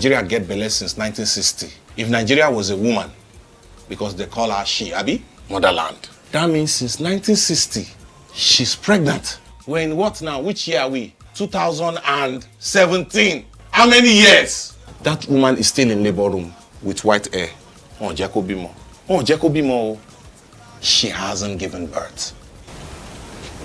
Nigeria get belle since 1960. If Nigeria was a woman, because they call her she, Abi, motherland. That means since 1960, she's pregnant. We're in what now? Which year are we? 2017. How many years? That woman is still in labor room with white hair. Oh, Jacobimo. Oh, Jacobimo. She hasn't given birth.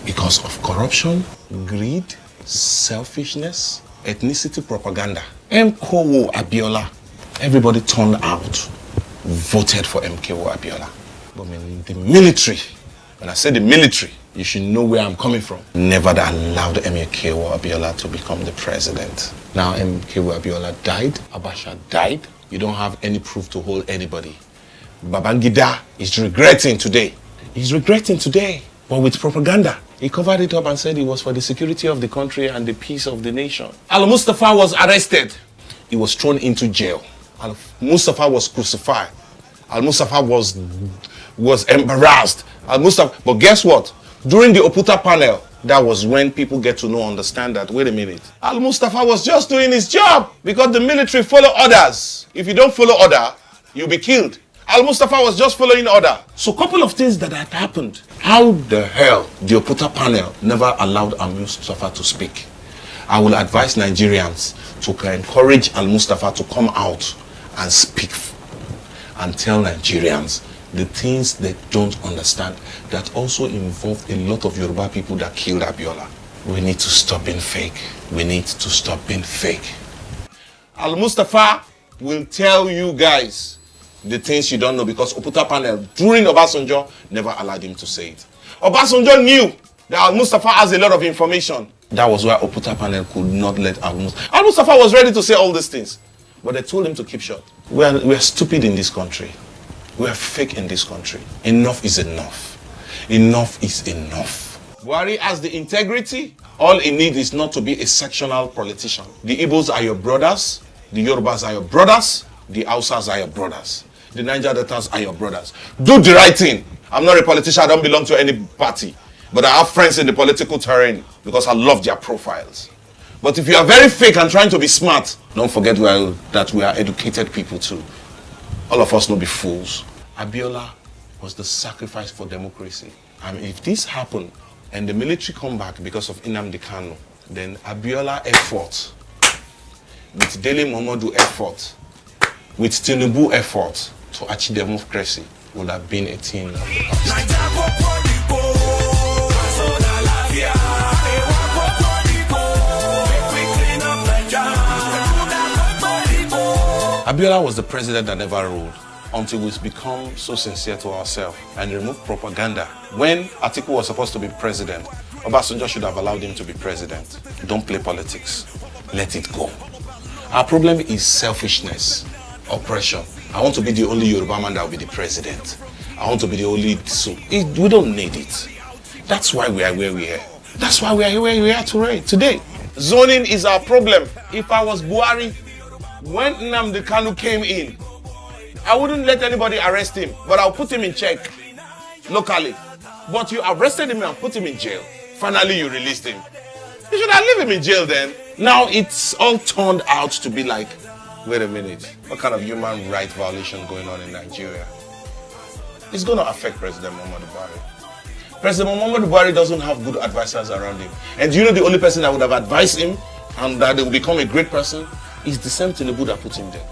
Because of corruption, greed, selfishness, ethnicity propaganda. MKO Abiola. Everybody turned out, voted for MKO Abiola. But in the military, when I say the military, you should know where I'm coming from. Never allowed MKO Abiola to become the president. Now MKO Abiola died, Abacha died. You don't have any proof to hold anybody. Babangida is regretting today. He's regretting today, but with propaganda. He covered it up and said it was for the security of the country and the peace of the nation. Al-Mustafa was arrested. He was thrown into jail. Al-Mustafa was crucified. Al-Mustafa was embarrassed. Al-Mustafa, but guess what? During the Oputa panel, that was when people get to understand that, wait a minute. Al-Mustafa was just doing his job because the military follow orders. If you don't follow order, you'll be killed. Al-Mustafa was just following order. So a couple of things that had happened. How the hell the Oputa panel never allowed Al-Mustafa to speak? I will advise Nigerians to encourage Al-Mustafa to come out and speak and tell Nigerians the things they don't understand that also involve a lot of Yoruba people that killed Abiola. We need to stop being fake. We need to stop being fake. Al-Mustafa will tell you guys the things you don't know because Oputa panel during Obasanjo never allowed him to say it. Obasanjo knew that Al-Mustafa has a lot of information. That was why Oputa panel could not let Al-Mustafa. Al-Mustafa was ready to say all these things, but they told him to keep short. We are stupid in this country. We are fake in this country. Enough is enough. Enough is enough. Buhari has the integrity. All he needs is not to be a sectional politician. The Igbos are your brothers. The Yorubas are your brothers. The Hausas are your brothers. The Niger Deltas are your brothers. Do the right thing. I'm not a politician. I don't belong to any party. But I have friends in the political terrain because I love their profiles. But if you are very fake and trying to be smart, don't forget that we are educated people too. All of us not be fools. Abiola was the sacrifice for democracy. I mean, if this happened and the military come back because of Nnamdi Kanu, then Abiola effort, with Dele Momodu effort, with Tinubu effort to achieve democracy would have been a thing of the past. Abiola was the president that never ruled until we become so sincere to ourselves and remove propaganda. When Atiku was supposed to be president, Obasanjo should have allowed him to be president. Don't play politics. Let it go. Our problem is selfishness, oppression. I want to be the only Yoruba man that will be the president. I want to be the only... we don't need it. That's why we are where we are. That's why we are where we are today. Zoning is our problem. If I was Buhari, when Nnamdi Kanu came in, I wouldn't let anybody arrest him, but I'll put him in check locally. But you arrested him and put him in jail. Finally, you released him. You should have left him in jail then. Now it's all turned out to be like, wait a minute, what kind of human rights violation going on in Nigeria? It's going to affect President Muhammadu Buhari. President Muhammadu Buhari doesn't have good advisors around him. And do you know the only person that would have advised him and that he will become a great person is the same Tinubu that put him there.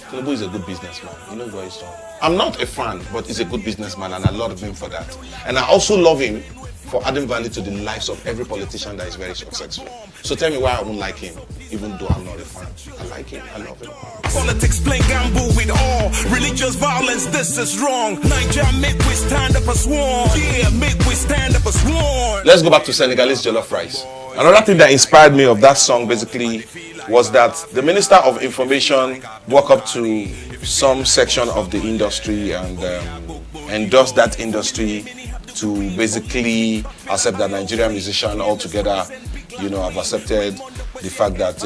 Tinubu is a good businessman. He knows what he's doing. I'm not a fan, but he's a good businessman and I love him for that. And I also love him for adding value to the lives of every politician that is very successful. So tell me why I don't like him, even though I'm not a fan. I like him, I love him. Politics plain gamble with all. Religious violence, this is wrong. Nigeria make we stand up as one. Yeah, make we stand up as one. Let's go back to Senegalese jollof rice. Another thing that inspired me of that song basically was that the Minister of Information walked up to some section of the industry and endorsed that industry to basically accept that Nigerian musicians altogether, have accepted the fact that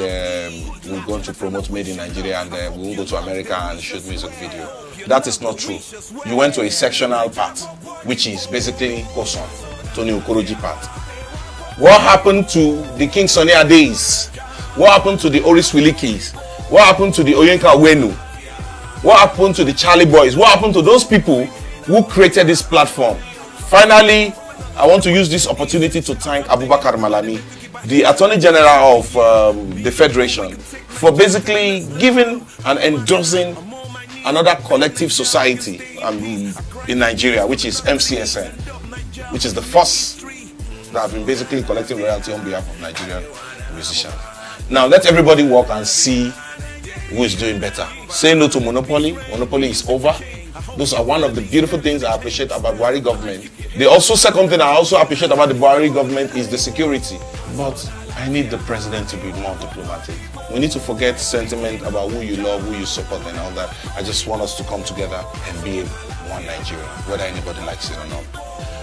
we're going to promote Made in Nigeria and we will go to America and shoot music video. That is not true. You went to a sectional part, which is basically Koson, Tony Okoroji part. What happened to the King Sunny Adays? What happened to the Oris Wilikis? What happened to the Oyenka Wenu? What happened to the Charlie Boys? What happened to those people who created this platform? Finally, I want to use this opportunity to thank Abubakar Malami, the Attorney General of the Federation, for basically giving and endorsing another collective society in Nigeria, which is MCSN, which is the first that have been basically collecting royalty on behalf of Nigerian musicians. Now let everybody work and see who is doing better. Say no to monopoly. Monopoly is over. Those are one of the beautiful things I appreciate about Buhari government. Second thing I also appreciate about the Buhari government is the security. But I need the president to be more diplomatic. We need to forget sentiment about who you love, who you support and all that. I just want us to come together and be one Nigeria, whether anybody likes it or not.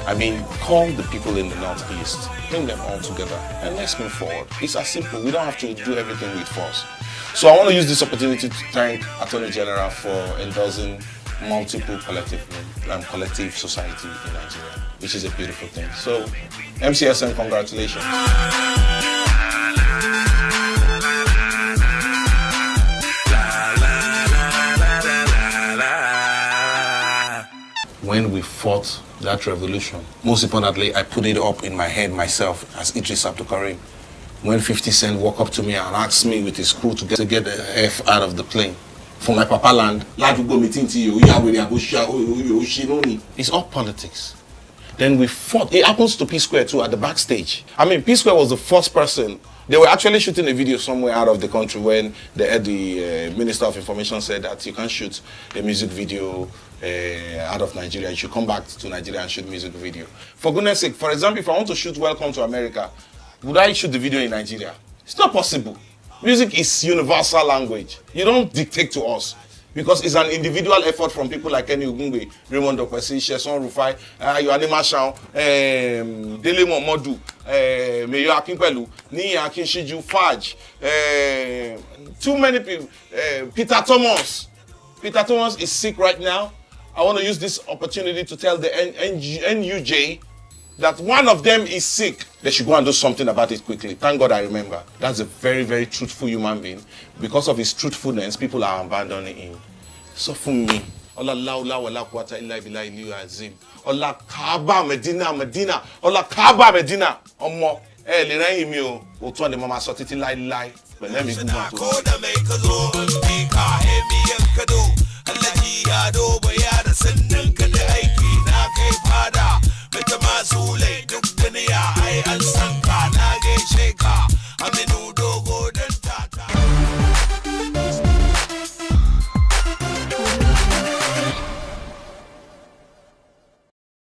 I mean, call the people in the Northeast, bring them all together, and let's move forward. It's as simple. We don't have to do everything with force. So I want to use this opportunity to thank Attorney General for endorsing multiple collective society in Nigeria, which is a beautiful thing. So, MCSN, congratulations. When we fought that revolution, most importantly, I put it up in my head myself as Idris Abdulkarim. When 50 Cent walked up to me and asked me with his crew to get the F out of the plane for my papa land, it's all politics. Then we fought. It happens to P Square too at the backstage. I mean, P Square was the first person. They were actually shooting a video somewhere out of the country when the Minister of Information said that you can't shoot a music video out of Nigeria. You should come back to Nigeria and shoot music video. For goodness sake, for example, if I want to shoot Welcome to America, would I shoot the video in Nigeria? It's not possible. Music is universal language. You don't dictate to us. Because it's an individual effort from people like Kenny Ogungbe, Raymond Okwesi, Sheson Rufai, Yohane Marshall, Dele Momodu, Mayor Akinpelu, Niyi Akinshiju, Faj, too many people, Peter Thomas. Peter Thomas is sick right now. I want to use this opportunity to tell the NUJ that one of them is sick. They should go and do something about it quickly. Thank God I remember. That's a very, very truthful human being. Because of his truthfulness, people are abandoning him. So for me, Allah wala quwwata illa billahi aliyyil azim. Allah Kaaba Medina Medina. Allah Kaaba Medina. Omo le ran mi o. O tun de mama so titi lai. But let me go back to